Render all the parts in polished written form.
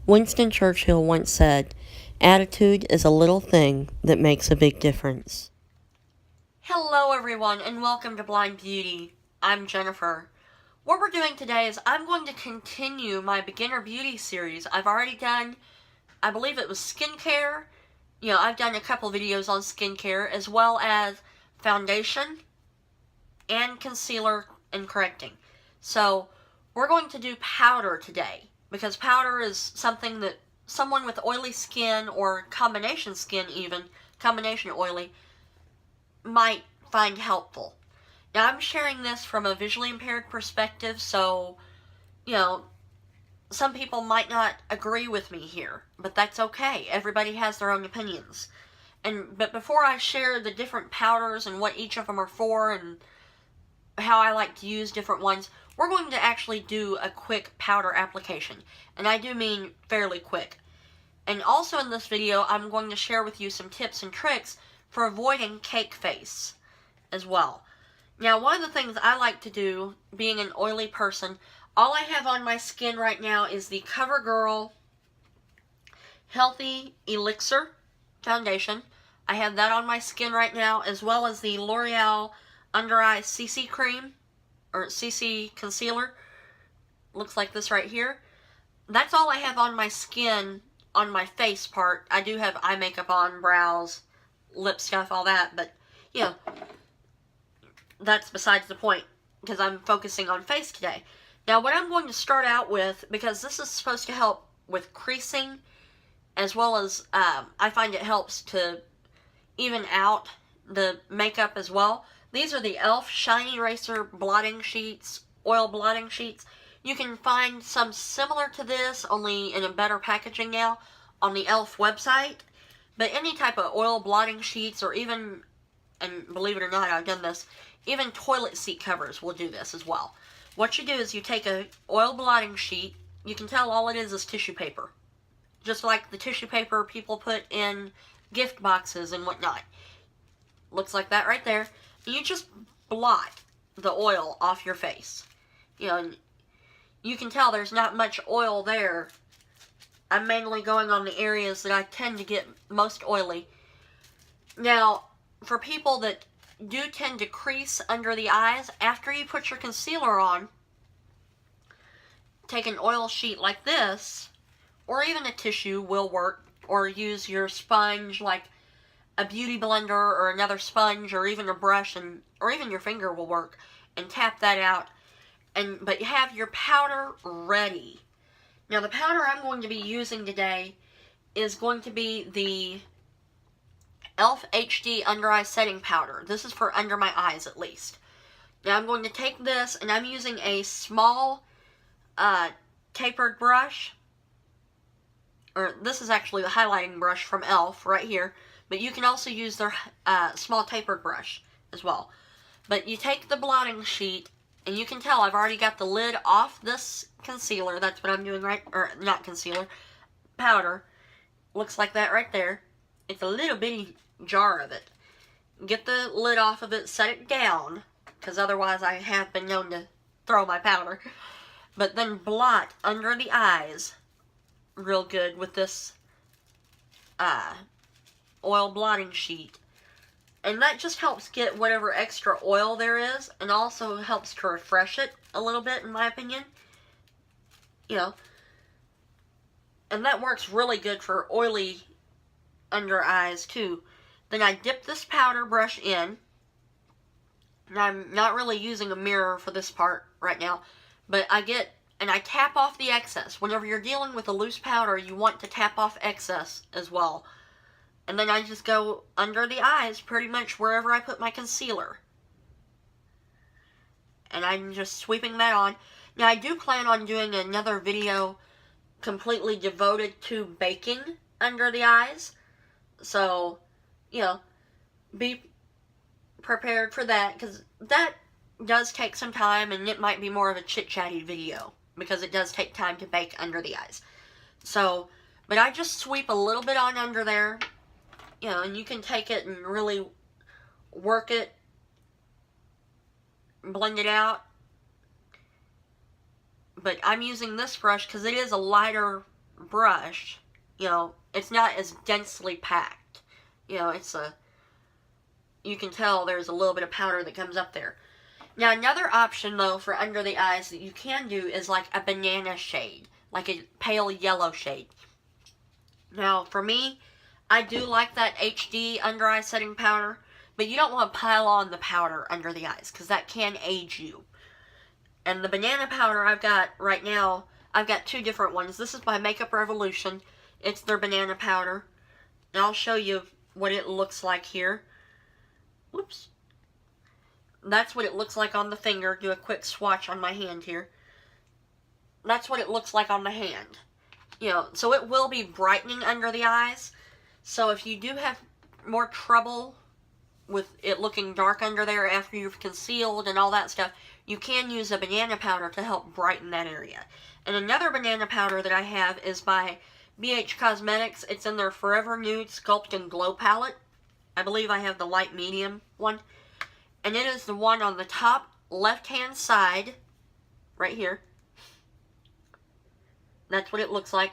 Winston Churchill once said, "Attitude is a little thing that makes a big difference." Hello everyone and welcome to Blind Beauty. I'm Jennifer. What we're doing today is I'm going to continue my beginner beauty series. I've already done, I believe it was skincare. I've done a couple videos on skincare as well as foundation and concealer and correcting. So we're going to do powder today because powder is something that someone with oily skin or combination skin even, combination oily, might find helpful. Now I'm sharing this from a visually impaired perspective, so, some people might not agree with me here, but that's okay. Everybody has their own opinions. But before I share the different powders and what each of them are for and how I like to use different ones, we're going to actually do a quick powder application. And I do mean fairly quick. And also in this video, I'm going to share with you some tips and tricks for avoiding cake face as well. Now, one of the things I like to do, being an oily person, all I have on my skin right now is the CoverGirl Healthy Elixir Foundation. I have that on my skin right now, as well as the L'Oreal Under Eye CC Cream, or CC Concealer. Looks like this right here. That's all I have on my skin, on my face part. I do have eye makeup on, brows, lip stuff, all that, but, that's besides the point, because I'm focusing on face today. Now, what I'm going to start out with, because this is supposed to help with creasing, as well as, I find it helps to even out the makeup as well. These are the e.l.f. Shiny Eraser Blotting Sheets, Oil Blotting Sheets. You can find some similar to this, only in a better packaging now, on the e.l.f. website. But any type of oil blotting sheets, or even, and believe it or not, I've done this, even toilet seat covers will do this as well. What you do is you take a oil blotting sheet. You can tell all it is tissue paper. Just like the tissue paper people put in gift boxes and whatnot. Looks like that right there. You just blot the oil off your face. You can tell there's not much oil there. I'm mainly going on the areas that I tend to get most oily. Now, for people that do tend to crease under the eyes, after you put your concealer on, take an oil sheet like this, or even a tissue will work, or use your sponge like a beauty blender or another sponge, or even a brush, or even your finger will work, and tap that out. But you have your powder ready. Now the powder I'm going to be using today is going to be the e.l.f. HD Under Eye Setting Powder. This is for under my eyes at least. Now I'm going to take this, and I'm using a small tapered brush. Or this is actually the highlighting brush from e.l.f. right here. But you can also use their small tapered brush as well. But you take the blotting sheet, and you can tell I've already got the lid off this concealer. That's what I'm doing or not concealer, powder. Looks like that right there. It's a little bitty jar of it. Get the lid off of it, set it down, because otherwise I have been known to throw my powder. But then blot under the eyes real good with this oil blotting sheet. And that just helps get whatever extra oil there is, and also helps to refresh it a little bit, in my opinion. And that works really good for oily under eyes too. Then I dip this powder brush in. And I'm not really using a mirror for this part right now, but I tap off the excess. Whenever you're dealing with a loose powder, you want to tap off excess as well. And then I just go under the eyes, pretty much wherever I put my concealer. And I'm just sweeping that on. Now, I do plan on doing another video completely devoted to baking under the eyes. So, be prepared for that, because that does take some time, and it might be more of a chit-chatty video, because it does take time to bake under the eyes. So, but I just sweep a little bit on under there. And you can take it and really work it, blend it out. But I'm using this brush because it is a lighter brush, you know, it's not as densely packed. You know, you can tell there's a little bit of powder that comes up there. Now, another option, though, for under the eyes that you can do is like a banana shade, like a pale yellow shade. Now, for me, I do like that HD under eye setting powder, but you don't want to pile on the powder under the eyes, because that can age you. And the banana powder I've got right now, I've got two different ones. This is by Makeup Revolution. It's their banana powder. And I'll show you what it looks like here. Whoops. That's what it looks like on the finger. Do a quick swatch on my hand here. That's what it looks like on the hand. You know, so it will be brightening under the eyes. So if you do have more trouble with it looking dark under there after you've concealed and all that stuff, you can use a banana powder to help brighten that area. And another banana powder that I have is by BH Cosmetics. It's in their Forever Nude Sculpt and Glow palette. I believe I have the light medium one. And it is the one on the top left-hand side, right here. That's what it looks like.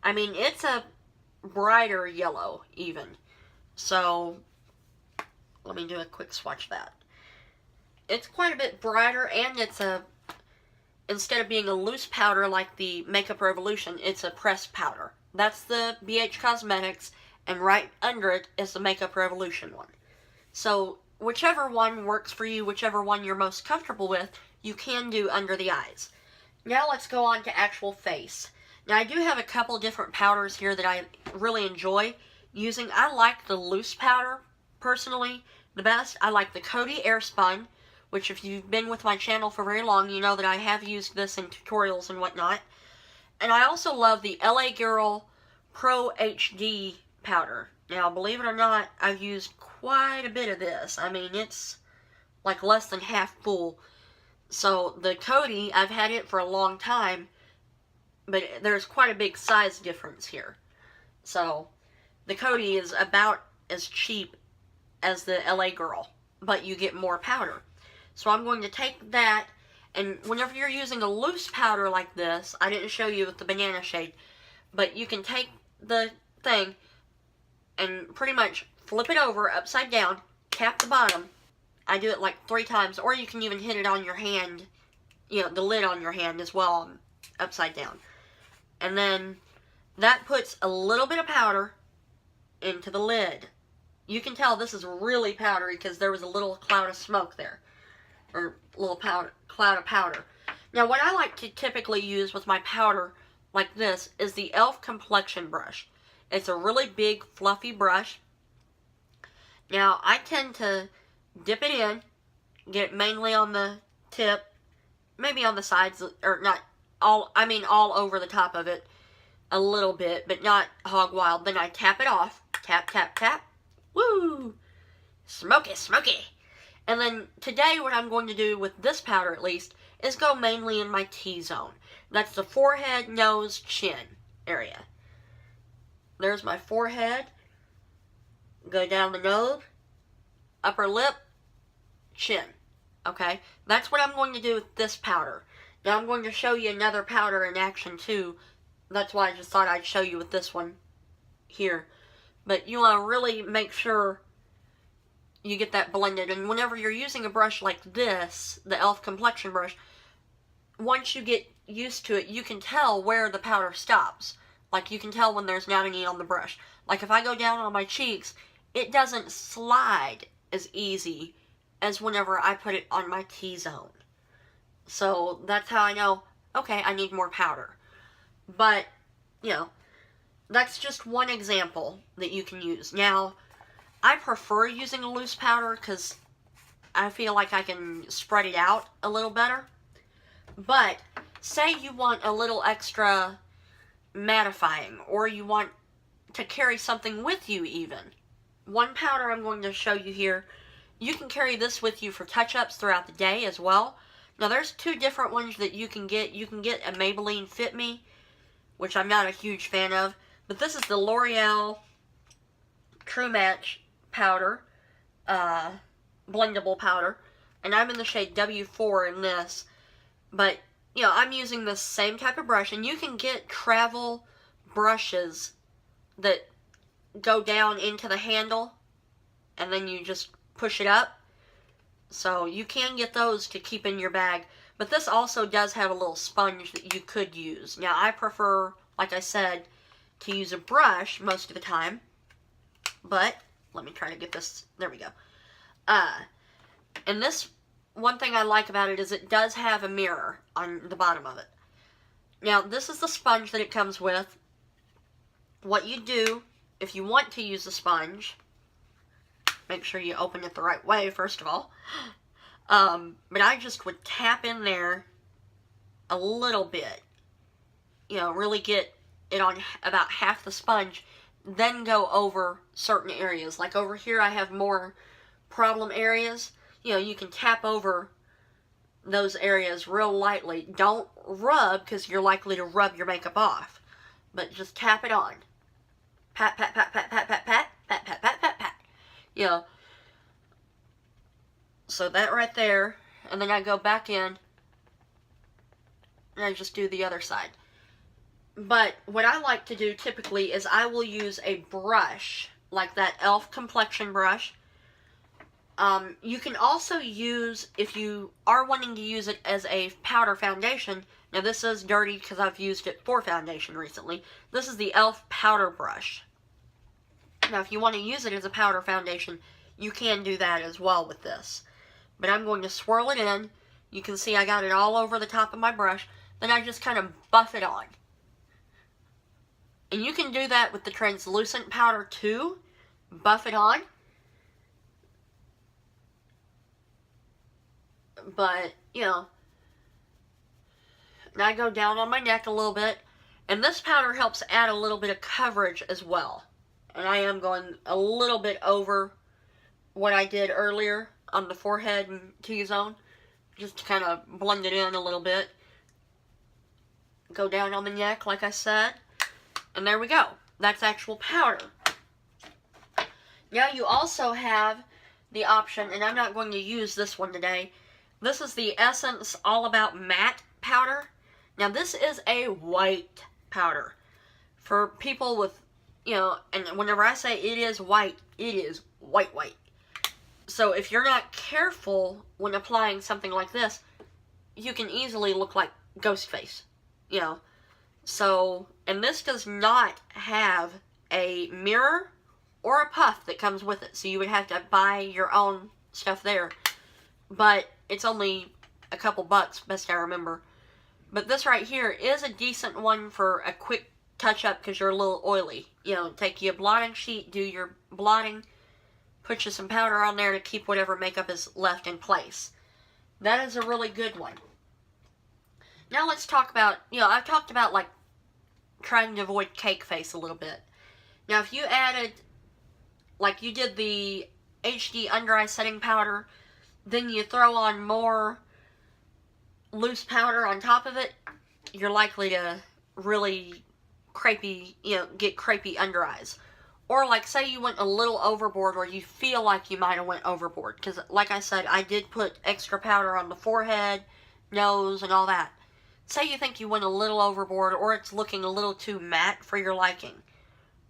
I mean, it's a brighter yellow, even. So, let me do a quick swatch of that. It's quite a bit brighter, and it's instead of being a loose powder like the Makeup Revolution, it's a pressed powder. That's the BH Cosmetics, and right under it is the Makeup Revolution one. So, whichever one works for you, whichever one you're most comfortable with, you can do under the eyes. Now let's go on to actual face. Now I do have a couple different powders here that I really enjoy using. I like the loose powder, personally, the best. I like the Coty Airspun, which if you've been with my channel for very long, you know that I have used this in tutorials and whatnot. And I also love the LA Girl Pro HD powder. Now, believe it or not, I've used quite a bit of this. I mean, it's like less than half full. So, the Coty, I've had it for a long time, but there's quite a big size difference here. So, the Coty is about as cheap as the LA Girl, but you get more powder. So, I'm going to take that, and whenever you're using a loose powder like this, I didn't show you with the banana shade, but you can take the thing and pretty much flip it over upside down, tap the bottom. I do it like 3 times, or you can even hit it on your hand, you know, the lid on your hand as well, upside down. And then that puts a little bit of powder into the lid. You can tell this is really powdery because there was a little cloud of smoke there, or little cloud of powder. Now, what I like to typically use with my powder like this is the e.l.f. complexion brush. It's a really big, fluffy brush. Now, I tend to dip it in, get it mainly on the tip, maybe on the sides, or not all, I mean all over the top of it, a little bit, but not hog wild. Then I tap it off, tap, tap, tap, woo, smoky, smoky. And then today what I'm going to do with this powder at least is go mainly in my T-zone. That's the forehead, nose, chin area. There's my forehead. Go down the nose, upper lip, chin. Okay? That's what I'm going to do with this powder. Now I'm going to show you another powder in action too. That's why I just thought I'd show you with this one here. But you want to really make sure you get that blended. And whenever you're using a brush like this, the e.l.f. complexion brush, once you get used to it, you can tell where the powder stops. Like, you can tell when there's not any on the brush. Like, if I go down on my cheeks, it doesn't slide as easy as whenever I put it on my T-zone. So, that's how I know, okay, I need more powder. But, you know, that's just one example that you can use. Now, I prefer using a loose powder because I feel like I can spread it out a little better. But, say you want a little extra mattifying, or you want to carry something with you even. One powder I'm going to show you here, you can carry this with you for touch-ups throughout the day as well. Now there's 2 different ones that you can get. You can get a Maybelline Fit Me, which I'm not a huge fan of, but this is the L'Oreal True Match powder, blendable powder, and I'm in the shade W4 in this. But, you know, I'm using the same type of brush, and you can get travel brushes that go down into the handle and then you just push it up. So you can get those to keep in your bag. But this also does have a little sponge that you could use. Now I prefer, like I said, to use a brush most of the time. But let me try to get this. There we go. And this, one thing I like about it is it does have a mirror on the bottom of it. Now this is the sponge that it comes with. What you do, if you want to use the sponge, make sure you open it the right way, first of all. But I just would tap in there a little bit. You know, really get it on about half the sponge. Then go over certain areas. Like over here I have more problem areas. You know, you can tap over those areas real lightly. Don't rub, because you're likely to rub your makeup off. But just tap it on. Pat, pat, pat, pat, pat, pat, pat, pat, pat, pat, pat, pat. You know. So that right there. And then I go back in. And I just do the other side. But what I like to do typically is I will use a brush. Like that e.l.f. complexion brush. You can also use, if you are wanting to use it as a powder foundation. Now this is dirty because I've used it for foundation recently. This is the e.l.f. powder brush. Now if you want to use it as a powder foundation, you can do that as well with this. But I'm going to swirl it in. You can see I got it all over the top of my brush. Then I just kind of buff it on. And you can do that with the translucent powder too. Buff it on. But, you know, and I go down on my neck a little bit. And this powder helps add a little bit of coverage as well. And I am going a little bit over what I did earlier on the forehead and T-zone. Just to kind of blend it in a little bit. Go down on the neck, like I said. And there we go. That's actual powder. Now you also have the option, and I'm not going to use this one today. This is the Essence All About Matte powder. Now this is a white powder. For people with, you know, and whenever I say it is white, it is white white. So if you're not careful when applying something like this, you can easily look like Ghostface, you know. So, and this does not have a mirror or a puff that comes with it. So you would have to buy your own stuff there. But it's only a couple bucks, best I remember. But this right here is a decent one for a quick touch-up because you're a little oily. You know, take you a blotting sheet, do your blotting, put you some powder on there to keep whatever makeup is left in place. That is a really good one. Now let's talk about, you know, I've talked about like trying to avoid cake face a little bit. Now if you added, like you did the HD under eye setting powder, then you throw on more loose powder on top of it, you're likely to really crepey, you know, get crepey under eyes. Or like say you went a little overboard, or you feel like you might have went overboard. Because like I said, I did put extra powder on the forehead, nose, and all that. Say you think you went a little overboard, or it's looking a little too matte for your liking,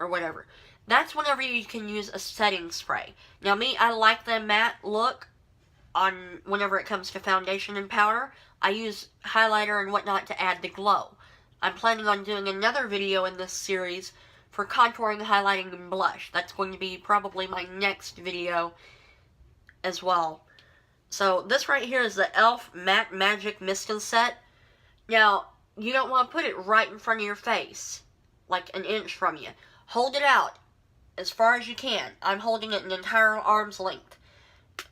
or whatever. That's whenever you can use a setting spray. Now me, I like the matte look on whenever it comes to foundation and powder. I use highlighter and whatnot to add the glow. I'm planning on doing another video in this series for contouring, highlighting, and blush. That's going to be probably my next video as well. So this right here is the e.l.f. Matte Magic Mist and Set. Now, you don't want to put it right in front of your face, like an inch from you. Hold it out as far as you can. I'm holding it an entire arm's length.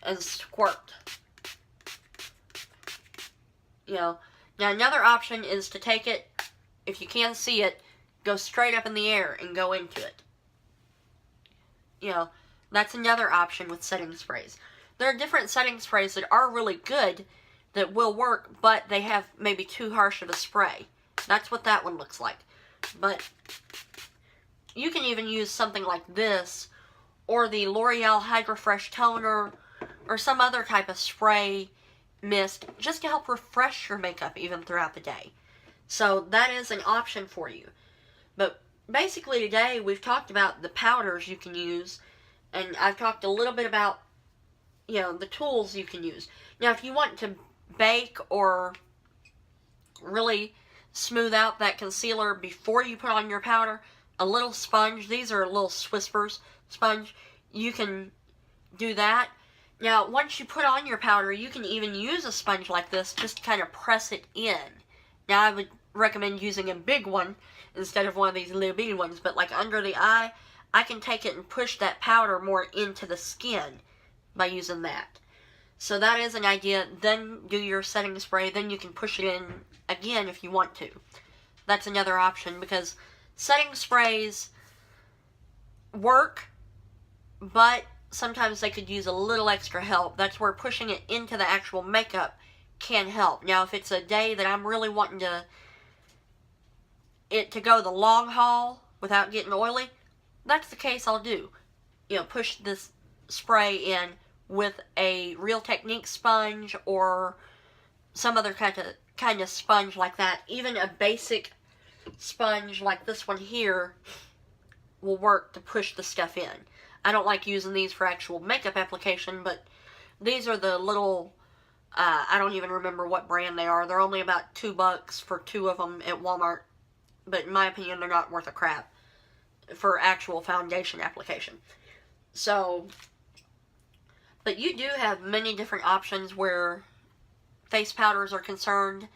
And squirt. You know. Now another option is to take it, if you can see it, go straight up in the air and go into it. You know, that's another option with setting sprays. There are different setting sprays that are really good, that will work, but they have maybe too harsh of a spray. That's what that one looks like. But you can even use something like this, or the L'Oreal Hydra Fresh Toner, or some other type of spray mist, just to help refresh your makeup even throughout the day. So that is an option for you. But basically today we've talked about the powders you can use, and I've talked a little bit about, you know, the tools you can use. Now, if you want to bake or really smooth out that concealer before you put on your powder, a little sponge, these are little Swispers sponge, you can do that. Now, once you put on your powder, you can even use a sponge like this, just to kind of press it in. Now, I would recommend using a big one instead of one of these little bitty ones, but like under the eye, I can take it and push that powder more into the skin by using that. So that is an idea. Then do your setting spray, then you can push it in again if you want to. That's another option, because setting sprays work, but sometimes they could use a little extra help. That's where pushing it into the actual makeup can help. Now, if it's a day that I'm really wanting it to go the long haul without getting oily, that's the case I'll do. You know, push this spray in with a Real Technique sponge or some other kind of sponge like that. Even a basic sponge like this one here will work to push the stuff in. I don't like using these for actual makeup application, but these are the little, I don't even remember what brand they are. They're only about $2 for 2 of them at Walmart, but in my opinion, they're not worth a crap for actual foundation application. So, but you do have many different options where face powders are concerned.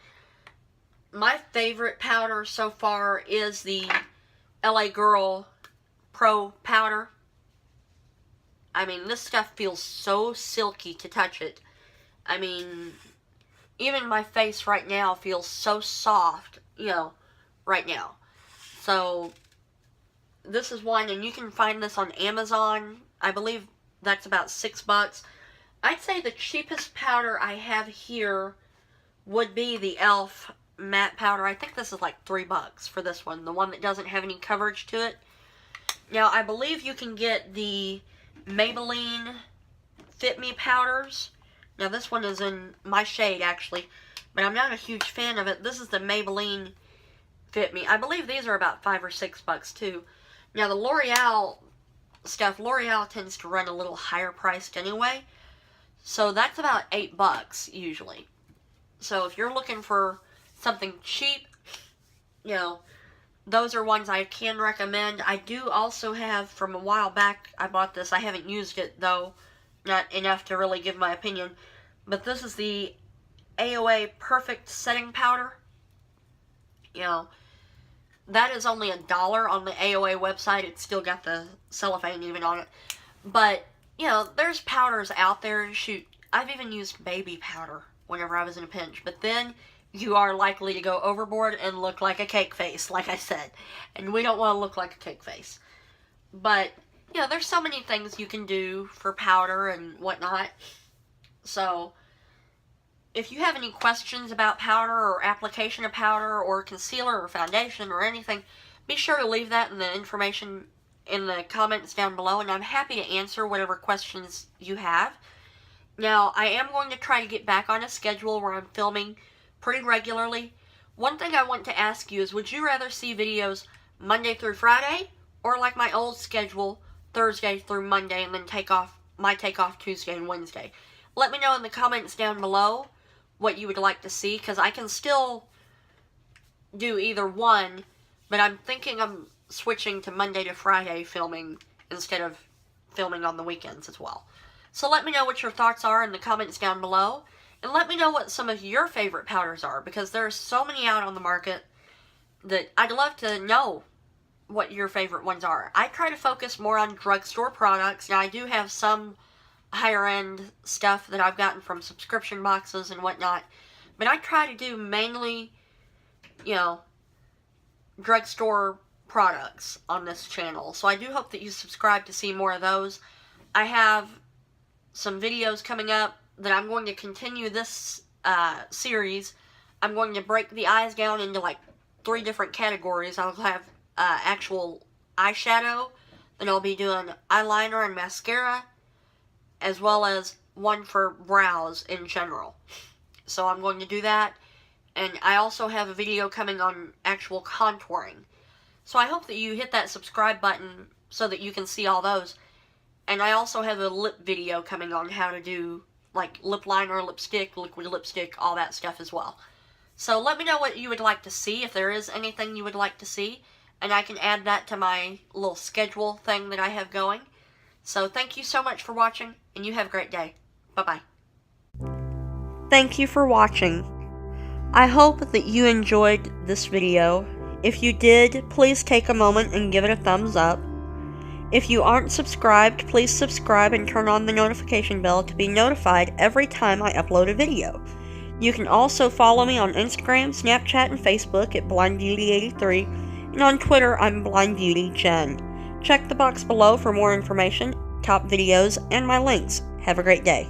My favorite powder so far is the LA Girl Pro Powder. I mean, this stuff feels so silky to touch it. I mean, even my face right now feels so soft, you know, right now. So, this is one, and you can find this on Amazon. I believe that's about $6. I'd say the cheapest powder I have here would be the e.l.f. matte powder. I think this is like $3 for this one, the one that doesn't have any coverage to it. Now, I believe you can get the Maybelline Fit Me powders. Now, this one is in my shade, actually, but I'm not a huge fan of it. This is the Maybelline Fit Me. I believe these are about $5 or $6, too. Now, the L'Oreal stuff, L'Oreal tends to run a little higher priced anyway, so that's about $8 usually. So, if you're looking for something cheap, you know, those are ones I can recommend. I do also have, from a while back, I bought this. I haven't used it, though. Not enough to really give my opinion. But this is the AOA Perfect Setting Powder. You know, that is only $1 on the AOA website. It's still got the cellophane even on it. But, you know, there's powders out there. Shoot, I've even used baby powder whenever I was in a pinch. But then you are likely to go overboard and look like a cake face, like I said. And we don't want to look like a cake face. But, you know, there's so many things you can do for powder and whatnot. So, if you have any questions about powder or application of powder or concealer or foundation or anything, be sure to leave that in the information in the comments down below, and I'm happy to answer whatever questions you have. Now, I am going to try to get back on a schedule where I'm filming pretty regularly. One thing I want to ask you is, would you rather see videos Monday through Friday, or like my old schedule, Thursday through Monday, and then take off Tuesday and Wednesday? Let me know in the comments down below what you would like to see, because I can still do either one, but I'm thinking I'm switching to Monday to Friday filming instead of filming on the weekends as well. So let me know what your thoughts are in the comments down below. And let me know what some of your favorite powders are, because there's so many out on the market that I'd love to know what your favorite ones are. I try to focus more on drugstore products. Now, I do have some higher-end stuff that I've gotten from subscription boxes and whatnot, but I try to do mainly, you know, drugstore products on this channel. So I do hope that you subscribe to see more of those. I have some videos coming up that I'm going to continue this series. I'm going to break the eyes down into like 3 different categories. I'll have actual eyeshadow, then I'll be doing eyeliner and mascara, as well as one for brows in general. So I'm going to do that. And I also have a video coming on actual contouring. So I hope that you hit that subscribe button so that you can see all those. And I also have a lip video coming on how to do like lip liner, lipstick, liquid lipstick, all that stuff as well. So let me know what you would like to see, if there is anything you would like to see, and I can add that to my little schedule thing that I have going. So thank you so much for watching, and you have a great day. Bye-bye. Thank you for watching. I hope that you enjoyed this video. If you did, please take a moment and give it a thumbs up. If you aren't subscribed, please subscribe and turn on the notification bell to be notified every time I upload a video. You can also follow me on Instagram, Snapchat, and Facebook at BlindBeauty83, and on Twitter I'm BlindBeautyJen. Check the box below for more information, top videos, and my links. Have a great day.